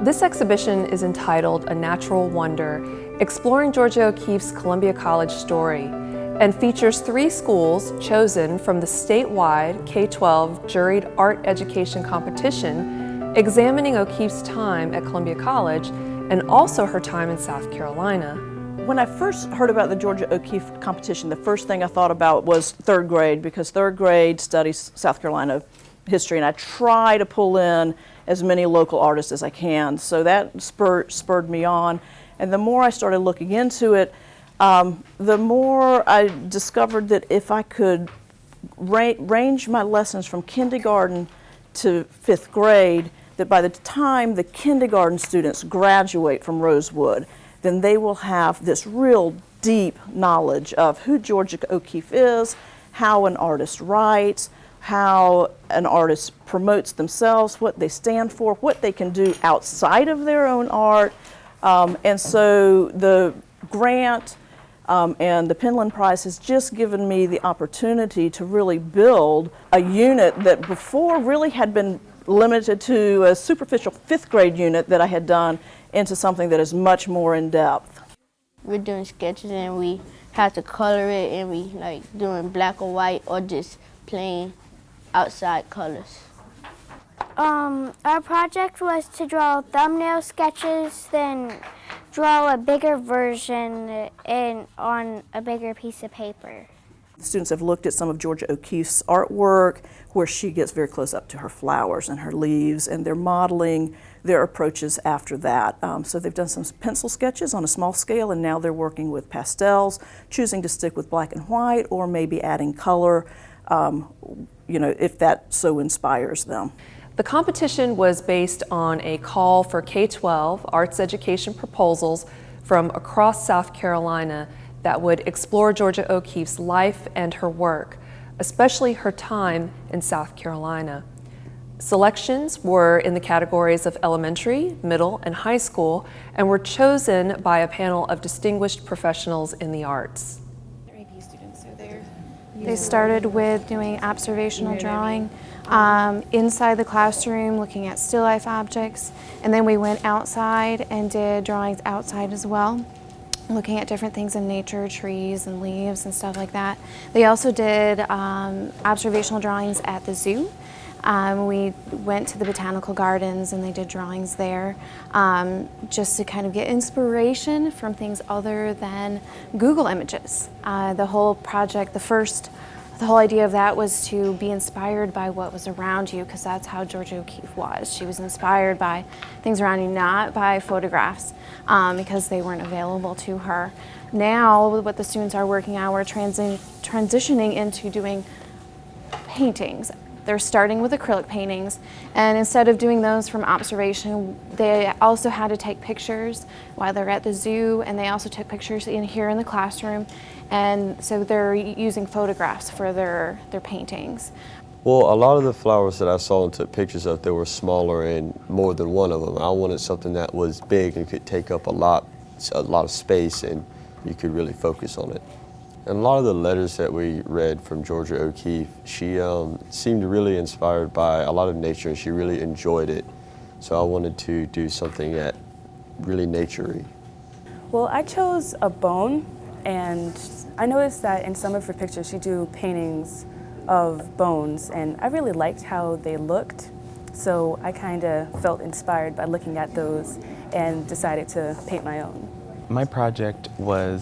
This exhibition is entitled A Natural Wonder, exploring Georgia O'Keeffe's Columbia College story, and features 3 schools chosen from the statewide K-12 juried art education competition, examining O'Keeffe's time at Columbia College and also her time in South Carolina. When I first heard about the Georgia O'Keeffe competition, the first thing I thought about was 3rd grade, because 3rd grade studies South Carolina history, and I try to pull in as many local artists as I can. So that spurred me on. And the more I started looking into it, the more I discovered that if I could range my lessons from kindergarten to 5th grade, that by the time the kindergarten students graduate from Rosewood, then they will have this real deep knowledge of who Georgia O'Keeffe is, how an artist writes, how an artist promotes themselves, what they stand for, what they can do outside of their own art. And so the grant and the Penland Prize has just given me the opportunity to really build a unit that before really had been limited to a superficial 5th grade unit that I had done into something that is much more in depth. We're doing sketches and we have to color it, and we like doing black or white or just plain outside colors. Our project was to draw thumbnail sketches, then draw a bigger version on a bigger piece of paper. The students have looked at some of Georgia O'Keeffe's artwork where she gets very close up to her flowers and her leaves, and they're modeling their approaches after that. So they've done some pencil sketches on a small scale, and now they're working with pastels, choosing to stick with black and white or maybe adding color, you know, if that so inspires them. The competition was based on a call for K-12 arts education proposals from across South Carolina that would explore Georgia O'Keeffe's life and her work, especially her time in South Carolina. Selections were in the categories of elementary, middle, and high school, and were chosen by a panel of distinguished professionals in the arts. They started with doing observational drawing inside the classroom, looking at still life objects, and then we went outside and did drawings outside as well, looking at different things in nature, trees and leaves and stuff like that. They also did observational drawings at the zoo. We went to the botanical gardens and they did drawings there just to kind of get inspiration from things other than Google images. The whole project, the whole idea of that was to be inspired by what was around you, because that's how Georgia O'Keeffe was. She was inspired by things around you, not by photographs, because they weren't available to her. Now, what the students are working on, we're transitioning into doing paintings. They're starting with acrylic paintings, and instead of doing those from observation, they also had to take pictures while they're at the zoo, and they also took pictures here in the classroom, and so they're using photographs for their paintings. Well, a lot of the flowers that I saw and took pictures of, they were smaller and more than one of them. I wanted something that was big and could take up a lot of space, and you could really focus on it. And a lot of the letters that we read from Georgia O'Keeffe, she seemed really inspired by a lot of nature, and she really enjoyed it. So I wanted to do something that really nature-y. Well, I chose a bone, and I noticed that in some of her pictures she do paintings of bones, and I really liked how they looked. So I kind of felt inspired by looking at those and decided to paint my own. My project was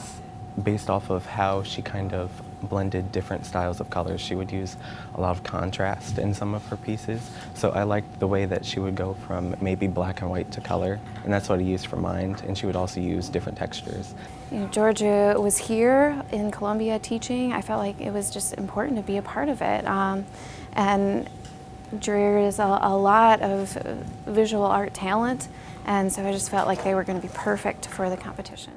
based off of how she kind of blended different styles of colors. She would use a lot of contrast in some of her pieces. So I liked the way that she would go from maybe black and white to color, and that's what I used for mine. And she would also use different textures. You know, Georgia was here in Columbia teaching. I felt like it was just important to be a part of it. And Dreher is a lot of visual art talent, and so I just felt like they were going to be perfect for the competition.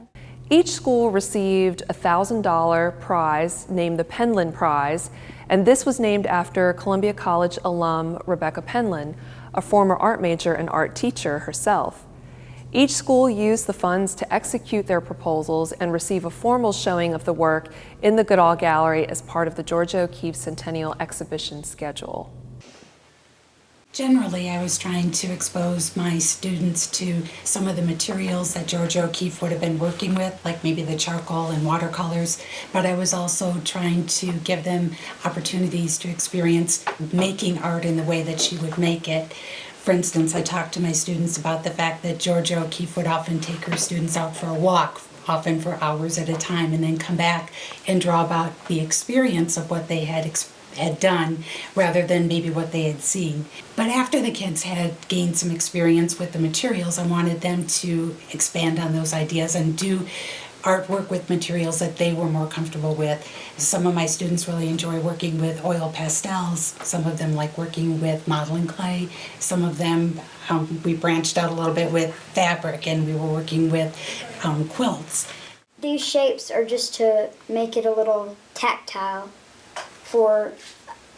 Each school received a $1,000 prize named the Penland Prize, and this was named after Columbia College alum Rebecca Penland, a former art major and art teacher herself. Each school used the funds to execute their proposals and receive a formal showing of the work in the Goodall Gallery as part of the Georgia O'Keeffe Centennial Exhibition schedule. Generally, I was trying to expose my students to some of the materials that Georgia O'Keeffe would have been working with, like maybe the charcoal and watercolors, but I was also trying to give them opportunities to experience making art in the way that she would make it. For instance, I talked to my students about the fact that Georgia O'Keeffe would often take her students out for a walk, often for hours at a time, and then come back and draw about the experience of what they had done rather than maybe what they had seen. But after the kids had gained some experience with the materials, I wanted them to expand on those ideas and do artwork with materials that they were more comfortable with. Some of my students really enjoy working with oil pastels. Some of them like working with modeling clay. Some of them, we branched out a little bit with fabric, and we were working with quilts. These shapes are just to make it a little tactile for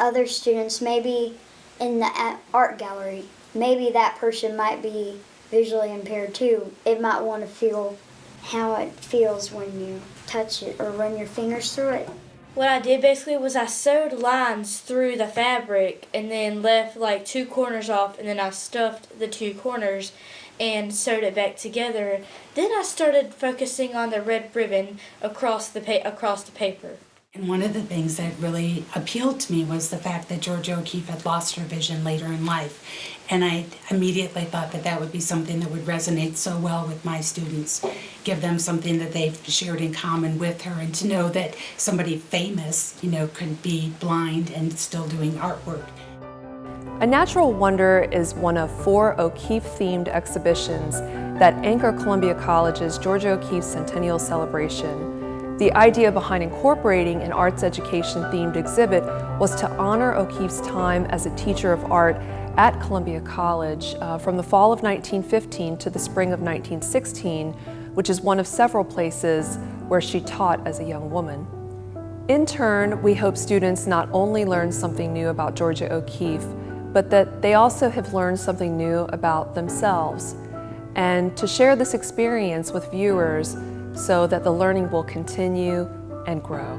other students, maybe in the art gallery. Maybe that person might be visually impaired too. It might want to feel how it feels when you touch it or run your fingers through it. What I did basically was I sewed lines through the fabric and then left like 2 corners off, and then I stuffed the 2 corners and sewed it back together. Then I started focusing on the red ribbon across the paper. And one of the things that really appealed to me was the fact that Georgia O'Keeffe had lost her vision later in life. And I immediately thought that that would be something that would resonate so well with my students, give them something that they've shared in common with her, and to know that somebody famous, could be blind and still doing artwork. A Natural Wonder is one of 4 O'Keeffe-themed exhibitions that anchor Columbia College's Georgia O'Keeffe Centennial Celebration. The idea behind incorporating an arts education-themed exhibit was to honor O'Keeffe's time as a teacher of art at Columbia College from the fall of 1915 to the spring of 1916, which is one of several places where she taught as a young woman. In turn, we hope students not only learn something new about Georgia O'Keeffe, but that they also have learned something new about themselves, and to share this experience with viewers so that the learning will continue and grow.